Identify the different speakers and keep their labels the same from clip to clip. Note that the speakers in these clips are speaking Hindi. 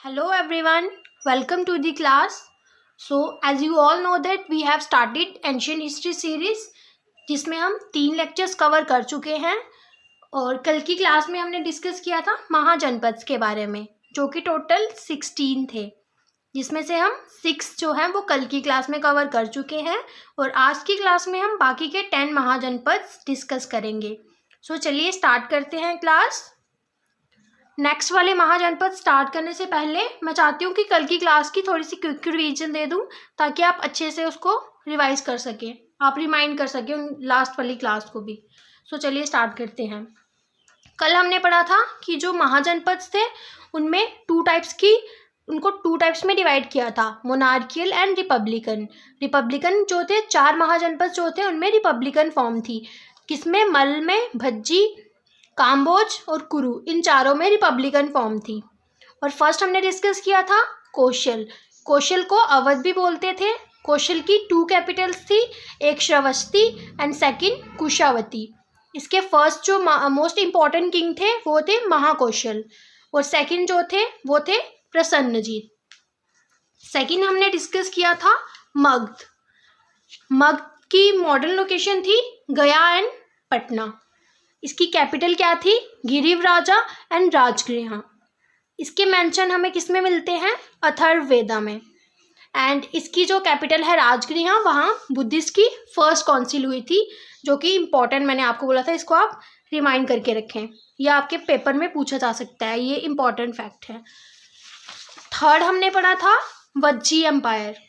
Speaker 1: Hello everyone, welcome to the class. So as you all know that we have started ancient history series जिसमें हम 3 लेक्चर्स कवर कर चुके हैं और कल की क्लास में हमने डिस्कस किया था महाजनपद के बारे में जो कि टोटल 16 थे, जिसमें से हम 6 जो हैं वो कल की क्लास में कवर कर चुके हैं और आज की क्लास में हम बाकी के 10 महाजनपद डिस्कस करेंगे। सो चलिए स्टार्ट करते हैं क्लास। नेक्स्ट वाले महाजनपद स्टार्ट करने से पहले मैं चाहती हूँ कि कल की क्लास की थोड़ी सी क्विक रिवीजन दे दूँ ताकि आप अच्छे से उसको रिवाइज कर सकें, आप रिमाइंड कर सकें लास्ट वाली क्लास को भी। सो चलिए स्टार्ट करते हैं। कल हमने पढ़ा था कि जो महाजनपद थे उनमें उनको टू टाइप्स में डिवाइड किया था, मोनार्कियल एंड रिपब्लिकन। रिपब्लिकन जो थे 4 महाजनपद जो थे उनमें रिपब्लिकन फॉर्म थी, किसमें मल में भज्जी, काम्बोज और कुरु, इन चारों में रिपब्लिकन फॉर्म थी। और फर्स्ट हमने डिस्कस किया था कौशल को अवध भी बोलते थे। कौशल की 2 कैपिटल्स थी, एक श्रावस्ती एंड सेकंड कुशावती। इसके फर्स्ट जो मोस्ट इम्पॉर्टेंट किंग थे वो थे महाकौशल और सेकंड जो थे वो थे प्रसन्नजीत। सेकंड हमने डिस्कस किया था मगध की मॉडर्न लोकेशन थी गया एंड पटना। इसकी कैपिटल क्या थी? गिरिवराजा एंड राजगृह। इसके मेंशन हमें किस में मिलते हैं? अथर्ववेदा में। एंड इसकी जो कैपिटल है राजगृह, वहाँ बुद्धिस्ट की फर्स्ट काउंसिल हुई थी, जो कि इम्पॉर्टेंट मैंने आपको बोला था, इसको आप रिमाइंड करके रखें, यह आपके पेपर में पूछा जा सकता है, ये इम्पॉर्टेंट फैक्ट है। थर्ड हमने पढ़ा था वज्जी एम्पायर।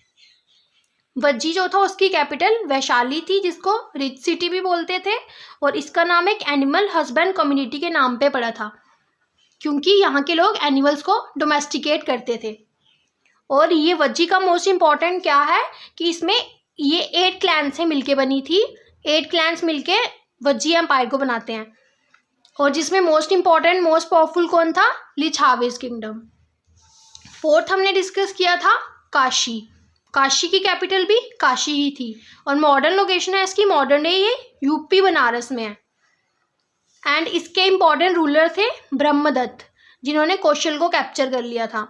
Speaker 1: वज्जी जो था उसकी कैपिटल वैशाली थी, जिसको रिच सिटी भी बोलते थे, और इसका नाम एक एनिमल हस्बैंड कम्युनिटी के नाम पे पड़ा था क्योंकि यहाँ के लोग एनिमल्स को डोमेस्टिकेट करते थे। और ये वज्जी का मोस्ट इम्पॉर्टेंट क्या है कि इसमें ये 8 क्लैन से मिलके बनी थी। 8 क्लैंस मिलके वज्जी एम्पायर को बनाते हैं और जिसमें मोस्ट इम्पॉर्टेंट मोस्ट पावरफुल कौन था? लिछावीज किंगडम। फोर्थ हमने डिस्कस किया था काशी की कैपिटल भी काशी ही थी और मॉडर्न लोकेशन है इसकी मॉडर्न डे ये यूपी बनारस में है। एंड इसके इम्पॉर्टेंट रूलर थे ब्रह्मदत्त, जिन्होंने कौशल को कैप्चर कर लिया था।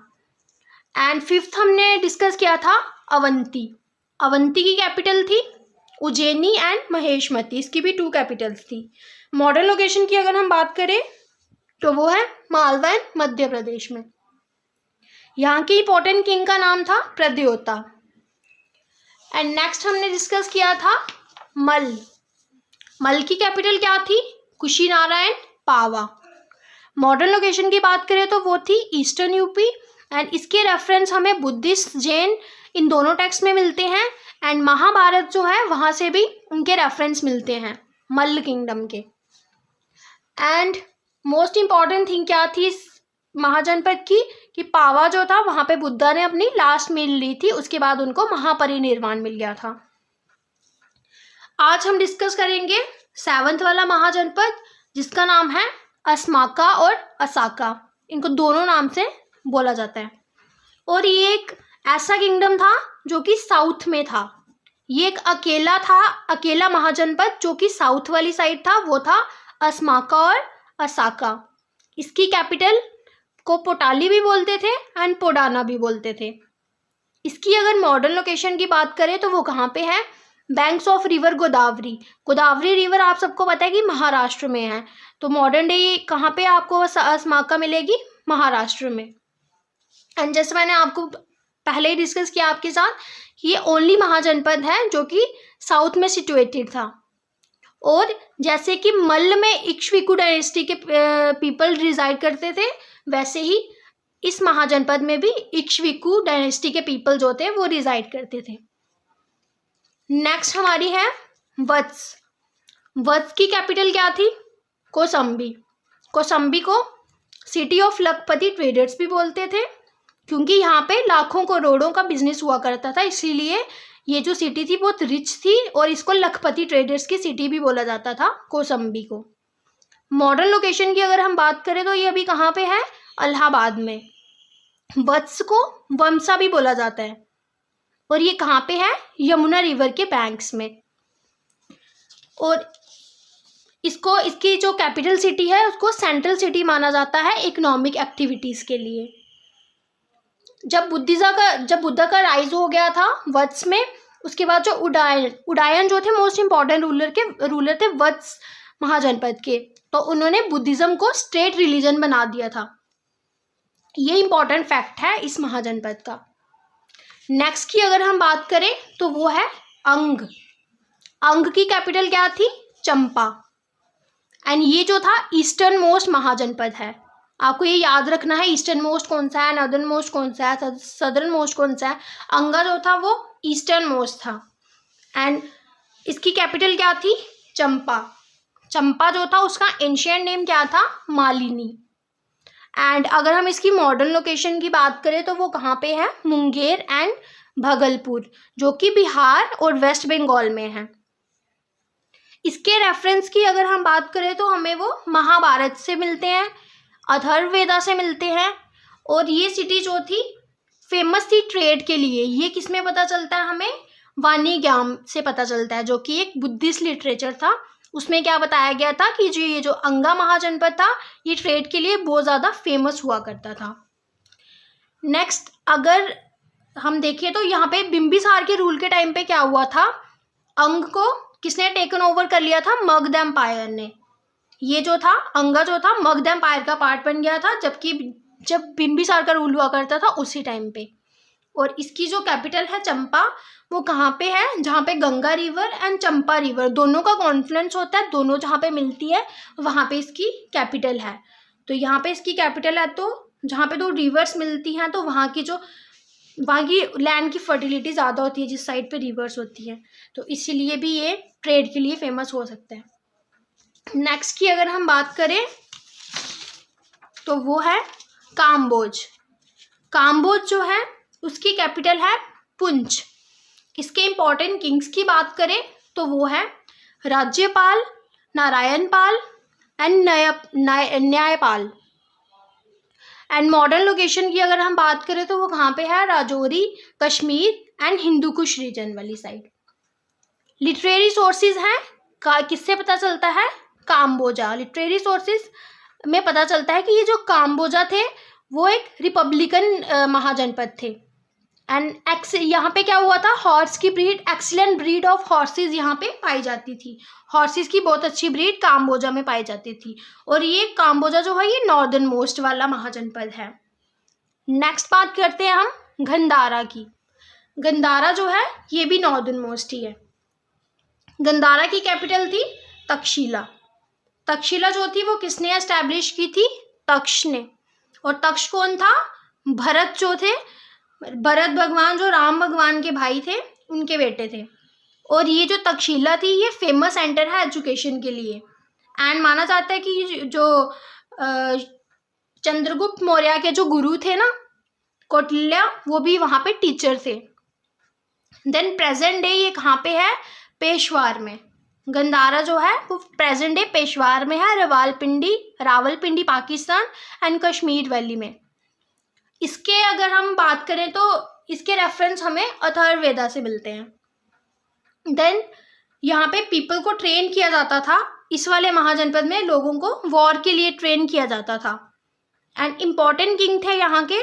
Speaker 1: एंड फिफ्थ हमने डिस्कस किया था अवंती की कैपिटल थी उज्जैनी एंड महेशमती, इसकी भी 2 कैपिटल्स थी। मॉडर्न लोकेशन की अगर हम बात करें तो वो है मालवा एंड मध्य प्रदेश में। यहाँ के इम्पोर्टेंट किंग का नाम था प्रद्योता। एंड नेक्स्ट हमने डिस्कस किया था मल की कैपिटल क्या थी? कुशीनारायण पावा। मॉडर्न लोकेशन की बात करें तो वो थी ईस्टर्न यूपी। एंड इसके रेफरेंस हमें बुद्धिस्ट जैन इन दोनों टेक्स्ट में मिलते हैं एंड महाभारत जो है वहाँ से भी उनके रेफरेंस मिलते हैं मल्ल किंगडम के। एंड मोस्ट इम्पॉर्टेंट थिंग क्या थी इस महाजनपद की कि पावा जो था वहाँ पे बुद्धा ने अपनी लास्ट मील ली थी, उसके बाद उनको महापरिनिर्वाण मिल गया था। आज हम डिस्कस करेंगे 7th वाला महाजनपद, जिसका नाम है अस्माका और असाका। इनको दोनों नाम से बोला जाता है और ये एक ऐसा किंगडम था जो कि साउथ में था। ये एक अकेला महाजनपद जो कि साउथ वाली साइड था, वो था अस्माका और असाका। इसकी कैपिटल को पोटाली भी बोलते थे एंड पोडाना भी बोलते थे। इसकी अगर मॉडर्न लोकेशन की बात करें तो वो कहाँ पे है? Banks of river Godavari river आप सबको पता है कि महाराष्ट्र में है, तो मॉडर्न डे कहाँ पे आपको अस्माका मिलेगी? महाराष्ट्र में। एंड जैसे मैंने आपको पहले ही डिस्कस किया आपके साथ, ये ओनली महाजनपद है जो कि साउथ में सिचुएटेड था। और जैसे कि मल्ल में इक्ष्विकु डायनेस्टी के पीपल रिजाइड करते थे, वैसे ही इस महाजनपद में भी इक्ष्विकु डायनेस्टी के पीपल जो थे वो रिजाइड करते थे। नेक्स्ट हमारी है वत्स की कैपिटल क्या थी? कौसंबी को सिटी ऑफ लखपति ट्रेडर्स भी बोलते थे क्योंकि यहाँ पे लाखों करोड़ों का बिजनेस हुआ करता था, इसीलिए ये जो सिटी थी बहुत रिच थी और इसको लखपति ट्रेडर्स की सिटी भी बोला जाता था कौसंबी को। मॉडर्न लोकेशन की अगर हम बात करें तो ये अभी कहाँ पे है? इलाहाबाद में। वत्स को वमसा भी बोला जाता है और ये कहाँ पे है? यमुना रिवर के बैंक्स में। और इसकी जो कैपिटल सिटी है उसको सेंट्रल सिटी माना जाता है इकोनॉमिक एक्टिविटीज़ के लिए। जब बुद्धा का राइज हो गया था वत्स में, उसके बाद जो उडायन जो थे मोस्ट इम्पॉर्टेंट रूलर थे वत्स महाजनपद के, तो उन्होंने बुद्धिज्म को स्टेट रिलीजन बना दिया था। ये इंपॉर्टेंट फैक्ट है इस महाजनपद का। नेक्स्ट की अगर हम बात करें तो वो है अंग। अंग की कैपिटल क्या थी? चंपा। एंड ये जो था ईस्टर्न मोस्ट महाजनपद है। आपको ये याद रखना है ईस्टर्न मोस्ट कौन सा है, नॉर्दर्न मोस्ट कौन सा है, सदर्न मोस्ट कौन सा है। अंगा जो था वो ईस्टर्न मोस्ट था। एंड इसकी कैपिटल क्या थी? चंपा। चंपा जो था उसका एंशिएंट नेम क्या था? मालिनी। एंड अगर हम इसकी मॉडर्न लोकेशन की बात करें तो वो कहाँ पे है? मुंगेर एंड भागलपुर, जो कि बिहार और वेस्ट बंगाल में है। इसके रेफरेंस की अगर हम बात करें तो हमें वो महाभारत से मिलते हैं, अथर्ववेदा से मिलते हैं। और ये सिटी जो थी फेमस थी ट्रेड के लिए। ये किसमें पता चलता है हमें? वाणिज्यम से पता चलता है, जो कि एक बुद्धिस्ट लिटरेचर था। उसमें क्या बताया गया था कि जो ये जो अंगा महाजनपद था ये ट्रेड के लिए बहुत ज़्यादा फेमस हुआ करता था। नेक्स्ट अगर हम देखें तो यहाँ पे बिंबिसार के रूल के टाइम पे क्या हुआ था? अंग को किसने टेकन ओवर कर लिया था? मगध एम्पायर ने। ये जो था अंगा जो था मगध एम्पायर का पार्ट बन गया था, जब बिंबिसार का रूल हुआ करता था उसी टाइम पे। और इसकी जो कैपिटल है चंपा, वो कहाँ पे है? जहाँ पे Ganga river and Champa river दोनों का कॉन्फ्लुएंस होता है, दोनों जहाँ पे मिलती है वहाँ पे इसकी कैपिटल है। तो यहाँ पे इसकी कैपिटल है, तो जहाँ पे दो रिवर्स मिलती हैं तो वहाँ की लैंड की फर्टिलिटी ज़्यादा होती है जिस साइड पे रिवर्स होती है, तो इसीलिए भी ये ट्रेड के लिए फेमस हो सकता है। नेक्स्ट की अगर हम बात करें तो वो है काम्बोज। काम्बोज जो है उसकी कैपिटल है पुंछ। इसके इंपॉर्टेंट किंग्स की बात करें तो वो है राज्यपाल, नारायणपाल एंड न्यायपाल। एंड मॉडर्न लोकेशन की अगर हम बात करें तो वो कहाँ पे है? राजौरी, कश्मीर एंड हिंदू कुश रीजन वाली साइड। लिटरेरी सोर्सेज हैं, किससे पता चलता है? काम्बोजा। लिटरेरी सोर्सेज में पता चलता है कि ये जो काम्बोजा थे वो एक रिपब्लिकन महाजनपद थे। एंड यहाँ पे क्या हुआ था? हॉर्स की breed, excellent breed of horse's यहाँ पे पाई जाती थी। हॉर्सेज की बहुत अच्छी ब्रीड काम्बोजा में पाई जाती थी। और ये काम्बोजा जो है ये नॉर्दर्न मोस्ट वाला महाजनपद है। नेक्स्ट बात करते हैं हम गंधारा की। गंधारा जो है ये भी नॉर्दर्न मोस्ट ही है। गंधारा की कैपिटल थी तक्षशिला। तक्षशिला जो थी वो किसने एस्टैब्लिश की थी? तक्ष ने। और तक्ष कौन था? भरत जो थे, भरत भगवान जो राम भगवान के भाई थे उनके बेटे थे। और ये जो तक्षशिला थी ये फेमस सेंटर है एजुकेशन के लिए। एंड माना जाता है कि जो चंद्रगुप्त मौर्य के जो गुरु थे ना, कौटिल्य, वो भी वहाँ पे टीचर थे। देन प्रेजेंट डे ये कहाँ पे है? पेशवार में। गंधारा जो है वो प्रेजेंट डे पेशवार में है, रावलपिंडी पाकिस्तान एंड कश्मीर वैली में। इसके अगर हम बात करें तो इसके रेफरेंस हमें अथर्ववेदा से मिलते हैं। देन यहाँ पे पीपल को ट्रेन किया जाता था, इस वाले महाजनपद में लोगों को वॉर के लिए ट्रेन किया जाता था। एंड इम्पॉर्टेंट किंग थे यहाँ के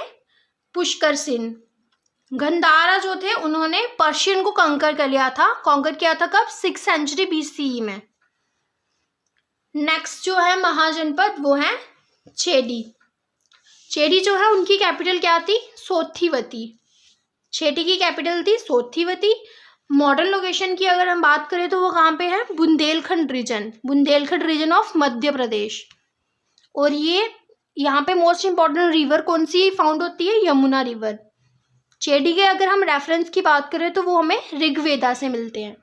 Speaker 1: पुष्कर सेन। गंधारा जो थे उन्होंने पर्शियन को कंकर किया था कब? 6th सेंचुरी BCE में। नेक्स्ट जो है महाजनपद वो है चेडी। चेडी जो है उनकी कैपिटल क्या थी? सोथिवती। चेडी की कैपिटल थी सोथिवती। मॉडर्न लोकेशन की अगर हम बात करें तो वो कहाँ पे है? Bundelkhand reason of Madhya Pradesh. और ये यहाँ पे मोस्ट इम्पॉर्टेंट रिवर कौन सी फाउंड होती है? यमुना रिवर। चेडी के अगर हम रेफरेंस की बात करें तो वो हमें ऋग्वेदा से मिलते हैं।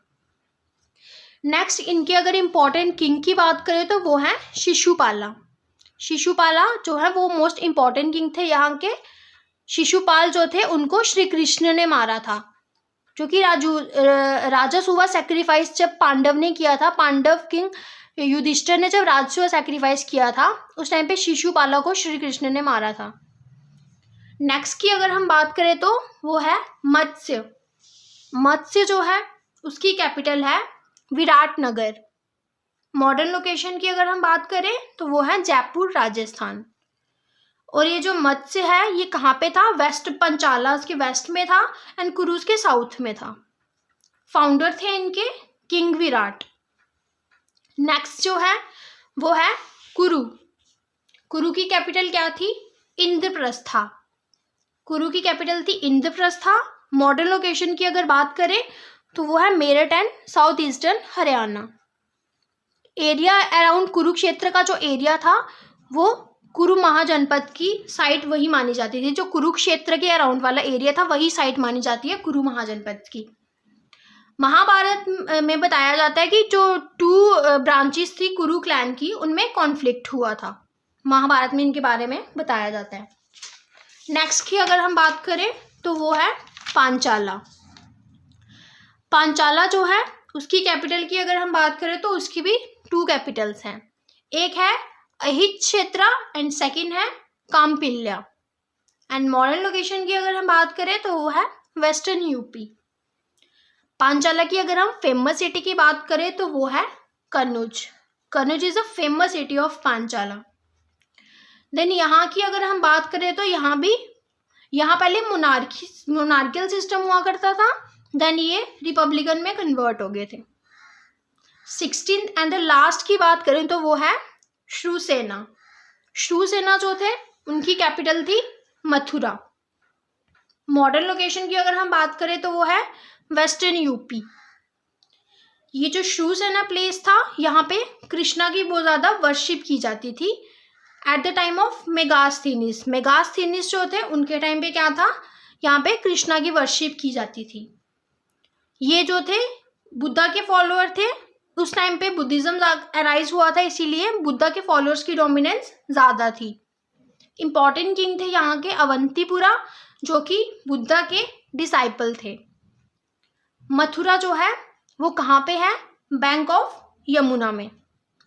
Speaker 1: नेक्स्ट इनके अगर इम्पॉर्टेंट किंग की बात करें तो वो है शिशुपाला। शिशुपाला जो है वो मोस्ट इम्पॉर्टेंट किंग थे यहाँ के। शिशुपाल जो थे उनको श्री कृष्ण ने मारा था, जो कि राजसूवा सैक्रिफाइस जब पांडव ने किया था, पांडव किंग युधिष्ठिर ने जब राजसूवा सैक्रिफाइस किया था उस टाइम पे शिशुपाला को श्री कृष्ण ने मारा था। नेक्स्ट की अगर हम बात करें तो वो है मत्स्य। मत्स्य जो है उसकी कैपिटल है विराटनगर। मॉडर्न लोकेशन की अगर हम बात करें तो वो है जयपुर राजस्थान। और ये जो मत्स्य है ये कहाँ पे था, वेस्ट पंचाला के वेस्ट में था एंड कुरुज के साउथ में था। फाउंडर थे इनके किंग विराट। नेक्स्ट जो है वो है कुरु। कुरु की कैपिटल क्या थी, इंद्रप्रस्था। कुरु की कैपिटल थी इंद्रप्रस्था। मॉडर्न लोकेशन की अगर बात करें तो वो है Meerut and south eastern Haryana. Area around Kurukshetra का जो एरिया था वो कुरु महाजनपद की साइट वही मानी जाती थी। जो कुरुक्षेत्र के अराउंड वाला एरिया था वही साइट मानी जाती है कुरु महाजनपद की। महाभारत में बताया जाता है कि जो 2 ब्रांचेस थी कुरु क्लैन की, उनमें कॉन्फ्लिक्ट हुआ था। महाभारत में इनके बारे में बताया जाता है। नेक्स्ट की अगर हम बात करें तो वो है पांचाला। पांचाला जो है उसकी कैपिटल की अगर हम बात करें तो उसकी भी 2 कैपिटल्स हैं। एक है अहिच्छेत्रा एंड सेकंड है काम्पिल्या। एंड मॉडर्न लोकेशन की अगर हम बात करें तो वो है वेस्टर्न यूपी। पांचाला की अगर हम फेमस सिटी की बात करें तो वो है Kannauj. Kannauj is a famous city of Panchala. Then यहाँ की अगर हम बात करें तो यहाँ पहले मोनार्कियल सिस्टम हुआ करता था, देन ये रिपब्लिकन में कन्वर्ट हो गए थे। 16th एंड द लास्ट की बात करें तो वो है श्रुसेना। श्रुसेना जो थे उनकी कैपिटल थी मथुरा। मॉडर्न लोकेशन की अगर हम बात करें तो वो है वेस्टर्न यूपी। ये जो श्रुसेना प्लेस था यहाँ पे कृष्णा की बहुत ज़्यादा वर्शिप की जाती थी एट द टाइम ऑफ मेगास्थीनिस। मेगास्थीनिस जो थे उनके टाइम पे क्या था, यहाँ पे कृष्णा की वर्शिप की जाती थी। ये जो थे बुद्धा के फॉलोअर थे। उस टाइम पे बुद्धिज्म अराइज हुआ था, इसीलिए बुद्धा के फॉलोअर्स की डोमिनेंस ज़्यादा थी। इम्पॉर्टेंट किंग थे यहाँ के अवंतीपुरा, जो कि बुद्धा के डिसाइपल थे। मथुरा जो है वो कहाँ पे है, बैंक ऑफ यमुना में।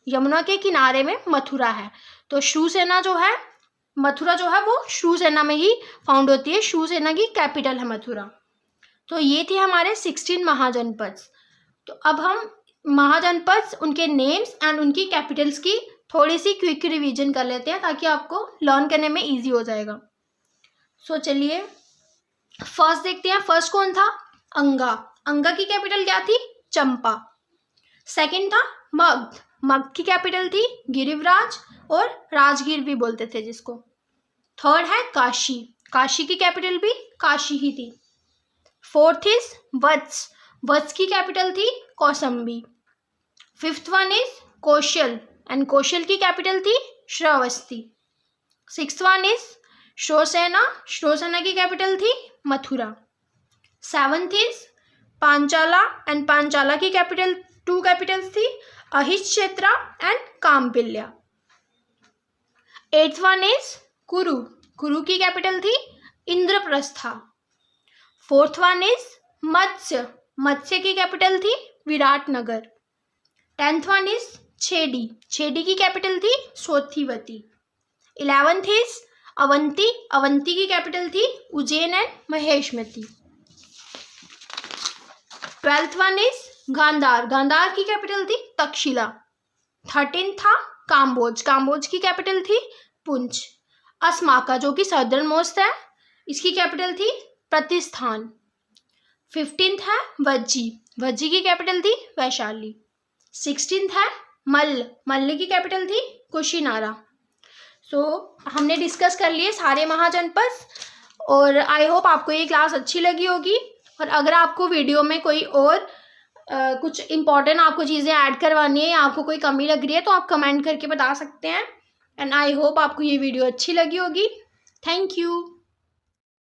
Speaker 1: यमुना के किनारे में मथुरा है। तो श्रुसेना जो है, मथुरा जो है वो श्रुसेना में ही फाउंड होती है। श्रुसेना की कैपिटल है मथुरा। तो ये थे हमारे 16 महाजनपद। तो अब हम महाजनपद, उनके नेम्स एंड उनकी कैपिटल्स की थोड़ी सी क्विक रिवीजन कर लेते हैं ताकि आपको लर्न करने में इजी हो जाएगा। सो चलिए फर्स्ट देखते हैं। फर्स्ट कौन था, अंगा। अंगा की कैपिटल क्या थी, चंपा। सेकंड था मगध। मगध की कैपिटल थी गिरिवराज और राजगीर भी बोलते थे जिसको। थर्ड है काशी। काशी की कैपिटल भी काशी ही थी। फोर्थ इज वत्स। वत्स की कैपिटल थी Kaushambi. Fifth one is Kaushal and Kaushal की कैपिटल थी Shravasti. Sixth one is Shurasena. Shurasena की कैपिटल थी Mathura. Seventh is Panchala and Panchala की कैपिटल 2 कैपिटल्स थी Ahichhatra and Kampilya. Eighth one is Kuru. Kuru की कैपिटल थी Indraprastha. Fourth one is Matsya. Matsya की कैपिटल थी Viratnagar. 10th one is Chedi. Chedi की कैपिटल थी सोथिवती। 11th is Avanti. अवंती की कैपिटल थी Ujjain and Maheshmati. 12th one is Gandhara. Gandhara की कैपिटल थी तक्षशिला। 13th था काम्बोज। काम्बोज की कैपिटल थी पुंछ। अस्माका जो कि सदर्न मोस्ट है, इसकी कैपिटल थी प्रतिस्थान। 15th है वज्जी। वज्जी की कैपिटल थी वैशाली। 16th है मल्ल। मल्ल की कैपिटल थी कुशीनारा। हमने डिस्कस कर लिए सारे महाजनपद और आई होप आपको ये क्लास अच्छी लगी होगी। और अगर आपको वीडियो में कोई और कुछ इम्पॉर्टेंट आपको चीज़ें ऐड करवानी है या आपको कोई कमी लग रही है तो आप कमेंट करके बता सकते हैं। एंड आई होप आपको ये वीडियो अच्छी लगी होगी। Thank you.